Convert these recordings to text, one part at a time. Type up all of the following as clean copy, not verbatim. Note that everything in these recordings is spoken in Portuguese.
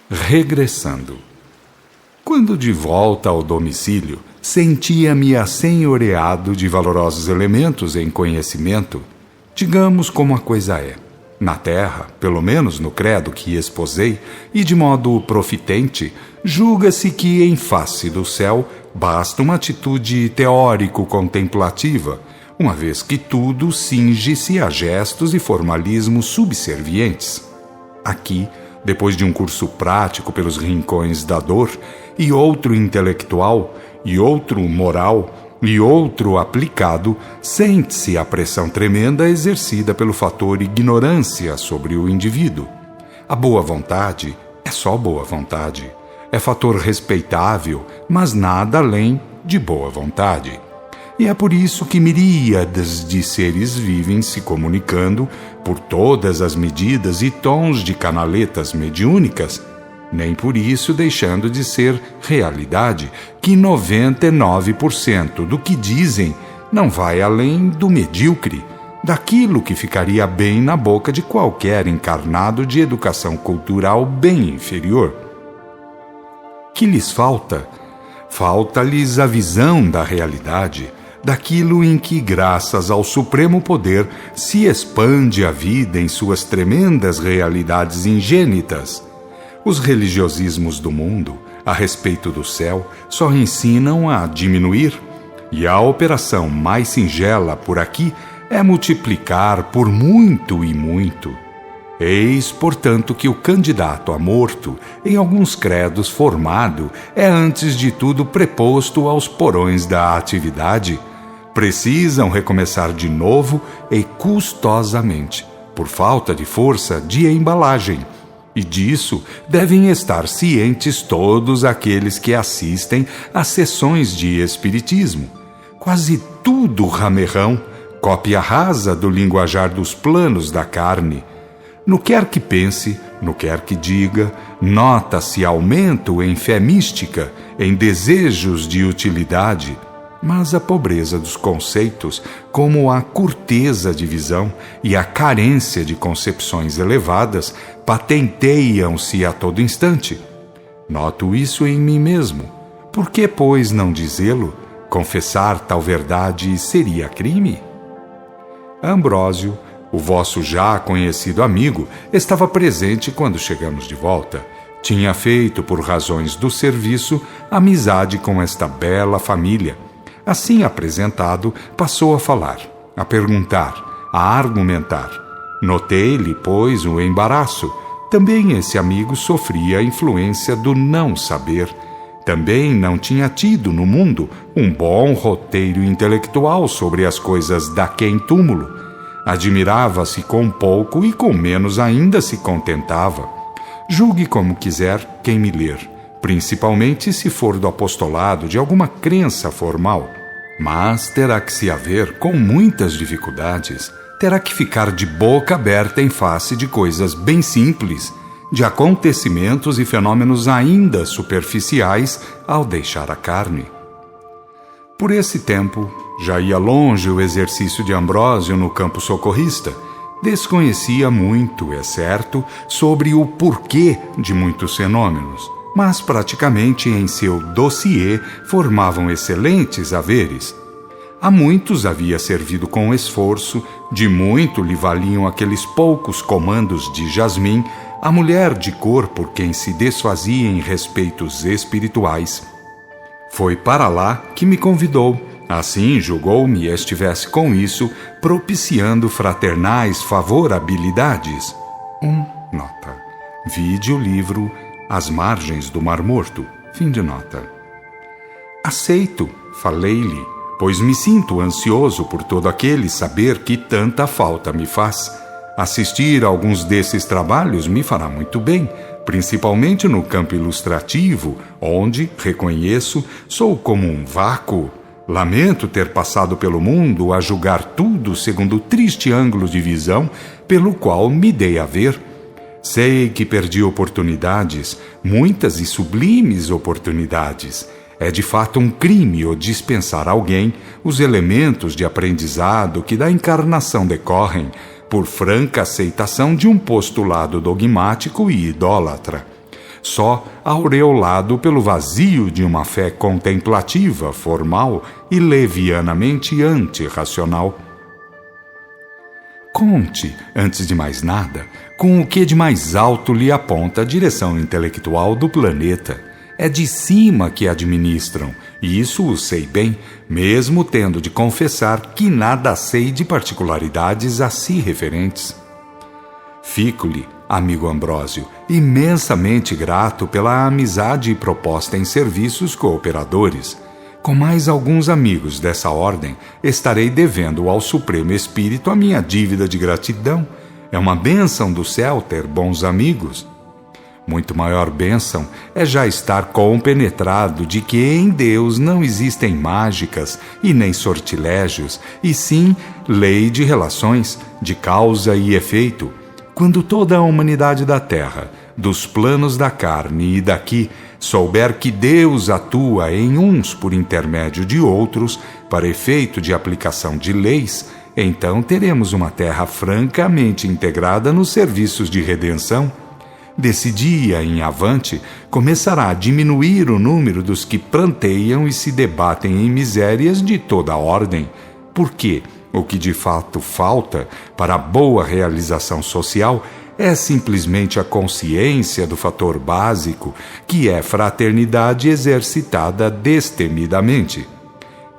Regressando. Quando de volta ao domicílio, sentia-me assenhoreado de valorosos elementos em conhecimento. Digamos como a coisa é. Na terra, pelo menos no credo que exposei, e de modo profitente, julga-se que em face do céu basta uma atitude teórico-contemplativa, uma vez que tudo cinge-se a gestos e formalismos subservientes. Aqui, depois de um curso prático pelos rincões da dor, e outro intelectual, e outro moral, e outro aplicado, sente-se a pressão tremenda exercida pelo fator ignorância sobre o indivíduo. A boa vontade é só boa vontade. É fator respeitável, mas nada além de boa vontade. E é por isso que miríades de seres vivem se comunicando por todas as medidas e tons de canaletas mediúnicas, nem por isso deixando de ser realidade, que 99% do que dizem não vai além do medíocre, daquilo que ficaria bem na boca de qualquer encarnado de educação cultural bem inferior. Que lhes falta? Falta-lhes a visão da realidade, daquilo em que, graças ao supremo poder, se expande a vida em suas tremendas realidades ingênitas. Os religiosismos do mundo, a respeito do céu, só ensinam a diminuir, e a operação mais singela por aqui é multiplicar por muito e muito. Eis, portanto, que o candidato a morto, em alguns credos formado, é antes de tudo preposto aos porões da atividade. Precisam recomeçar de novo e custosamente, por falta de força de embalagem. E disso devem estar cientes todos aqueles que assistem às sessões de espiritismo. Quase tudo ramerrão, cópia rasa do linguajar dos planos da carne. No quer que pense, no quer que diga, nota-se aumento em fé mística, em desejos de utilidade, mas a pobreza dos conceitos, como a curteza de visão e a carência de concepções elevadas, patenteiam-se a todo instante. Noto isso em mim mesmo. Por que, pois, não dizê-lo? Confessar tal verdade seria crime? Ambrósio, o vosso já conhecido amigo, estava presente quando chegamos de volta. Tinha feito, por razões do serviço, amizade com esta bela família. Assim apresentado, passou a falar, a perguntar, a argumentar. Notei-lhe, pois, o embaraço. Também esse amigo sofria a influência do não saber. Também não tinha tido no mundo um bom roteiro intelectual sobre as coisas daquém-túmulo. Admirava-se com pouco e com menos ainda se contentava. Julgue como quiser quem me ler, principalmente se for do apostolado de alguma crença formal. Mas terá que se haver com muitas dificuldades, terá que ficar de boca aberta em face de coisas bem simples, de acontecimentos e fenômenos ainda superficiais ao deixar a carne. Por esse tempo, já ia longe o exercício de Ambrósio no campo socorrista. Desconhecia muito, é certo, sobre o porquê de muitos fenômenos, mas praticamente em seu dossiê formavam excelentes haveres. A muitos havia servido com esforço, de muito lhe valiam aqueles poucos comandos de Jasmin, a mulher de cor por quem se desfazia em respeitos espirituais. Foi para lá que me convidou. Assim julgou-me estivesse com isso propiciando fraternais favorabilidades. Nota. Vide o livro As Margens do Mar Morto. Fim de nota. Aceito, falei-lhe, pois me sinto ansioso por todo aquele saber que tanta falta me faz. Assistir a alguns desses trabalhos me fará muito bem, principalmente no campo ilustrativo, onde, reconheço, sou como um vácuo. Lamento ter passado pelo mundo a julgar tudo segundo o triste ângulo de visão pelo qual me dei a ver. Sei que perdi oportunidades, muitas e sublimes oportunidades. É de fato um crime o dispensar a alguém os elementos de aprendizado que da encarnação decorrem, por franca aceitação de um postulado dogmático e idólatra. só aureolado pelo vazio de uma fé contemplativa, formal e levianamente antirracional. Conte, antes de mais nada, com o que de mais alto lhe aponta a direção intelectual do planeta. É de cima que administram, e isso o sei bem, mesmo tendo de confessar que nada sei de particularidades a si referentes. Fico-lhe, amigo Ambrósio, imensamente grato pela amizade proposta em serviços cooperadores. Com mais alguns amigos dessa ordem, estarei devendo ao Supremo Espírito a minha dívida de gratidão. É uma bênção do céu ter bons amigos. Muito maior bênção é já estar compenetrado de que em Deus não existem mágicas e nem sortilégios, e sim lei de relações, de causa e efeito. Quando toda a humanidade da Terra, dos planos da carne e daqui, souber que Deus atua em uns por intermédio de outros, para efeito de aplicação de leis, então teremos uma Terra francamente integrada nos serviços de redenção. Desse dia em avante, começará a diminuir o número dos que pranteiam e se debatem em misérias de toda a ordem, porque o que de fato falta para a boa realização social é simplesmente a consciência do fator básico, que é fraternidade exercitada destemidamente.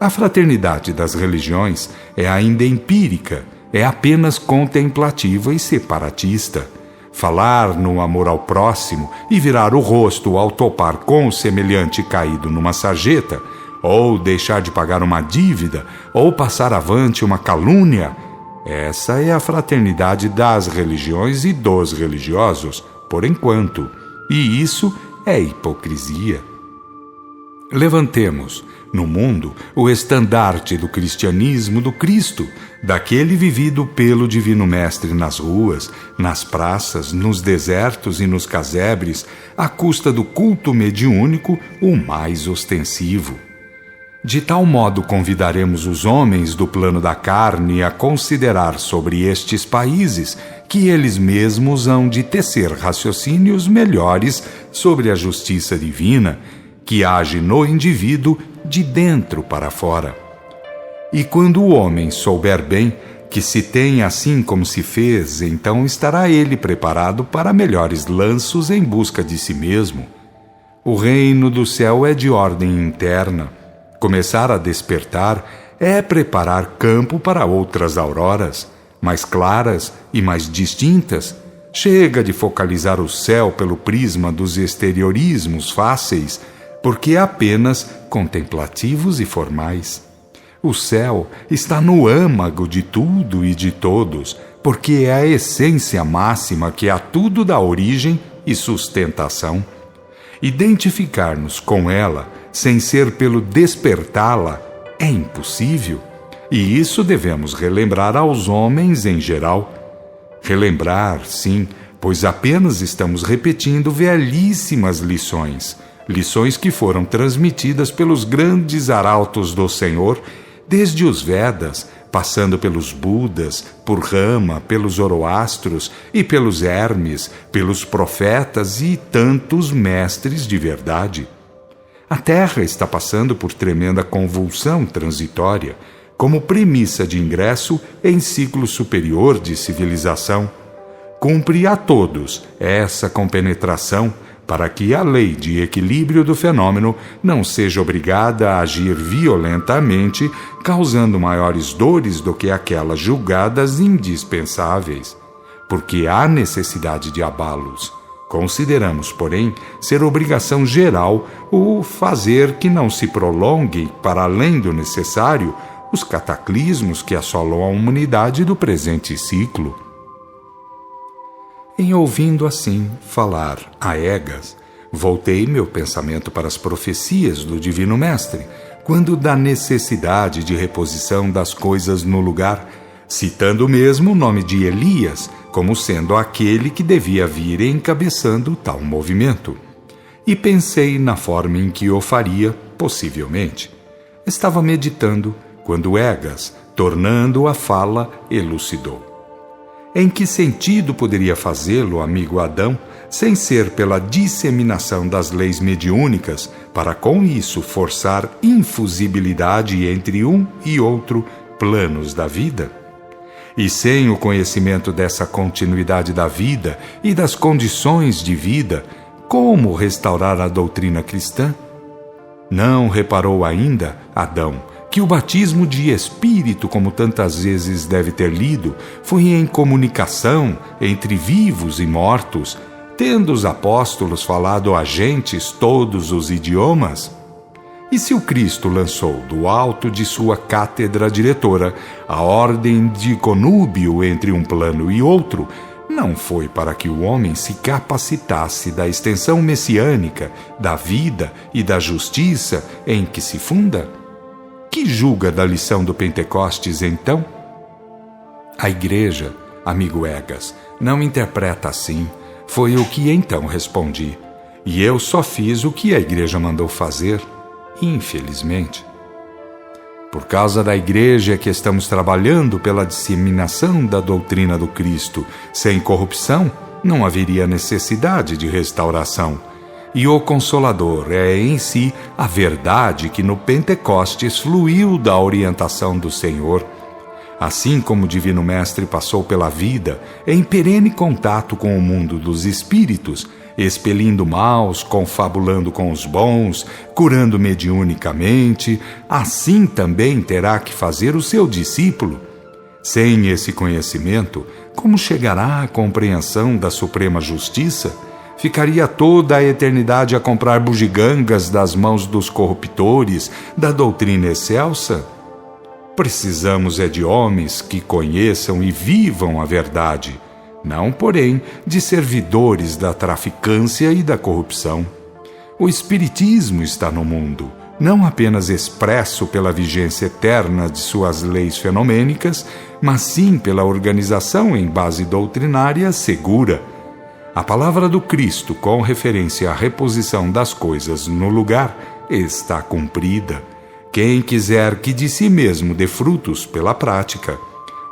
A fraternidade das religiões é ainda empírica, é apenas contemplativa e separatista. Falar no amor ao próximo e virar o rosto ao topar com o semelhante caído numa sarjeta, ou deixar de pagar uma dívida, ou passar avante uma calúnia, essa é a fraternidade das religiões e dos religiosos, por enquanto, e isso é hipocrisia. Levantemos, no mundo, o estandarte do cristianismo do Cristo, daquele vivido pelo Divino Mestre nas ruas, nas praças, nos desertos e nos casebres, à custa do culto mediúnico, o mais ostensivo. De tal modo convidaremos os homens do plano da carne a considerar sobre estes países que eles mesmos hão de tecer raciocínios melhores sobre a justiça divina, que age no indivíduo de dentro para fora. E quando o homem souber bem que se tem assim como se fez, então estará ele preparado para melhores lanços em busca de si mesmo. O reino do céu é de ordem interna. Começar a despertar é preparar campo para outras auroras, mais claras e mais distintas. Chega de focalizar o céu pelo prisma dos exteriorismos fáceis, porque é apenas contemplativos e formais. O céu está no âmago de tudo e de todos, porque é a essência máxima que a tudo dá origem e sustentação. Identificar-nos com ela, sem ser pelo despertá-la, é impossível. E isso devemos relembrar aos homens em geral. Relembrar, sim, pois apenas estamos repetindo velhíssimas lições que foram transmitidas pelos grandes arautos do Senhor, desde os Vedas, passando pelos Budas, por Rama, pelos Zoroastros e pelos Hermes, pelos profetas e tantos mestres de verdade. A Terra está passando por tremenda convulsão transitória, como premissa de ingresso em ciclo superior de civilização. Cumpre a todos essa compenetração para que a lei de equilíbrio do fenômeno não seja obrigada a agir violentamente, causando maiores dores do que aquelas julgadas indispensáveis, porque há necessidade de abalos. Consideramos, porém, ser obrigação geral o fazer que não se prolongue, para além do necessário, os cataclismos que assolam a humanidade do presente ciclo. Em ouvindo assim falar a Egas, voltei meu pensamento para as profecias do Divino Mestre, quando da necessidade de reposição das coisas no lugar, citando mesmo o nome de Elias, como sendo aquele que devia vir encabeçando tal movimento. E pensei na forma em que o faria, possivelmente. Estava meditando, quando Egas, tornando a fala, elucidou. Em que sentido poderia fazê-lo, amigo Adão, sem ser pela disseminação das leis mediúnicas, para com isso forçar infusibilidade entre um e outro planos da vida? E sem o conhecimento dessa continuidade da vida e das condições de vida, como restaurar a doutrina cristã? Não reparou ainda, Adão, que o batismo de Espírito, como tantas vezes deve ter lido, foi em comunicação entre vivos e mortos, tendo os apóstolos falado a gentes todos os idiomas? E se o Cristo lançou do alto de sua cátedra diretora a ordem de conúbio entre um plano e outro, não foi para que o homem se capacitasse da extensão messiânica, da vida e da justiça em que se funda? Que julga da lição do Pentecostes, então? A Igreja, amigo Egas, não interpreta assim. Foi o que então respondi. E eu só fiz o que a Igreja mandou fazer. Infelizmente. Por causa da Igreja é que estamos trabalhando pela disseminação da doutrina do Cristo. Sem corrupção, não haveria necessidade de restauração. E o Consolador é em si a verdade que no Pentecostes fluiu da orientação do Senhor. Assim como o Divino Mestre passou pela vida em perene contato com o mundo dos espíritos, expelindo maus, confabulando com os bons, curando mediunicamente, assim também terá que fazer o seu discípulo. Sem esse conhecimento, como chegará à compreensão da suprema justiça? Ficaria toda a eternidade a comprar bugigangas das mãos dos corruptores da doutrina excelsa? Precisamos de homens que conheçam e vivam a verdade, não, porém, de servidores da traficância e da corrupção. O Espiritismo está no mundo, não apenas expresso pela vigência eterna de suas leis fenomênicas, mas sim pela organização em base doutrinária segura. A palavra do Cristo, com referência à reposição das coisas no lugar, está cumprida. Quem quiser que de si mesmo dê frutos pela prática.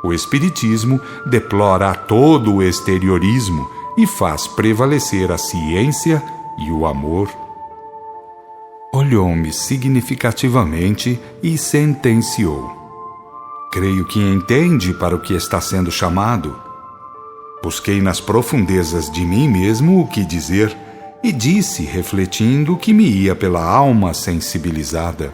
O Espiritismo deplora todo o exteriorismo e faz prevalecer a ciência e o amor. Olhou-me significativamente e sentenciou. Creio que entende para o que está sendo chamado. Busquei nas profundezas de mim mesmo o que dizer e disse, refletindo, que me ia pela alma sensibilizada.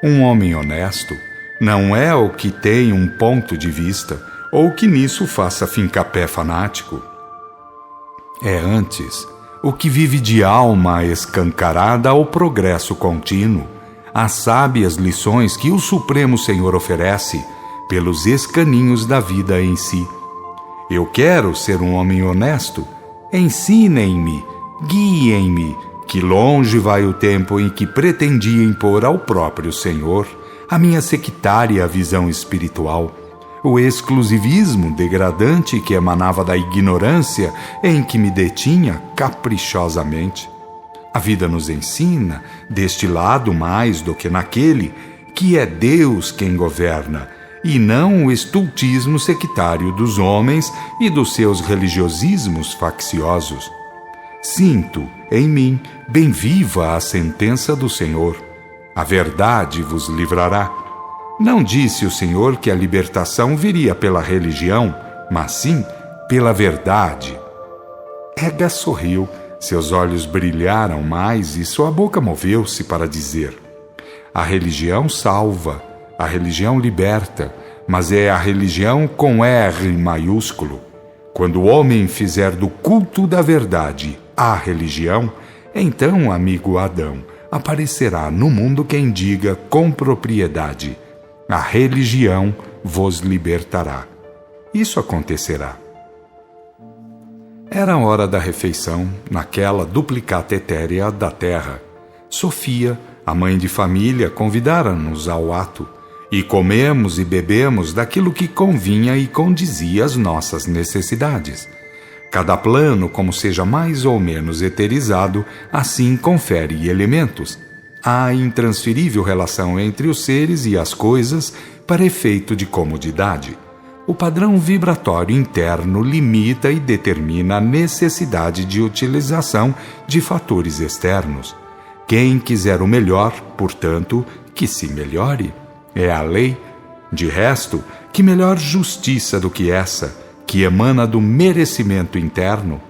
Um homem honesto não é o que tem um ponto de vista ou que nisso faça fincapé fanático. É antes o que vive de alma escancarada ao progresso contínuo, às sábias lições que o Supremo Senhor oferece pelos escaninhos da vida em si. Eu quero ser um homem honesto. Ensinem-me, guiem-me, que longe vai o tempo em que pretendia impor ao próprio Senhor a minha sectária visão espiritual, o exclusivismo degradante que emanava da ignorância em que me detinha caprichosamente. A vida nos ensina, deste lado mais do que naquele, que é Deus quem governa, e não o estultismo sectário dos homens e dos seus religiosismos facciosos. Sinto, em mim, bem viva a sentença do Senhor. A verdade vos livrará. Não disse o Senhor que a libertação viria pela religião, mas sim pela verdade. Egas sorriu, seus olhos brilharam mais e sua boca moveu-se para dizer: a religião salva, a religião liberta, mas é a religião com R maiúsculo. Quando o homem fizer do culto da verdade a religião, então, amigo Adão, aparecerá no mundo quem diga com propriedade: a religião vos libertará. Isso acontecerá. Era a hora da refeição, naquela duplicata etérea da terra. Sofia, a mãe de família, convidara-nos ao ato, e comemos e bebemos daquilo que convinha e condizia às nossas necessidades. Cada plano, como seja mais ou menos eterizado, assim confere elementos. Há intransferível relação entre os seres e as coisas para efeito de comodidade. O padrão vibratório interno limita e determina a necessidade de utilização de fatores externos. Quem quiser o melhor, portanto, que se melhore. É a lei. De resto, que melhor justiça do que essa, que emana do merecimento interno?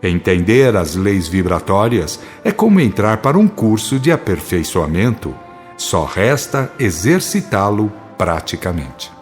Entender as leis vibratórias é como entrar para um curso de aperfeiçoamento. Só resta exercitá-lo praticamente.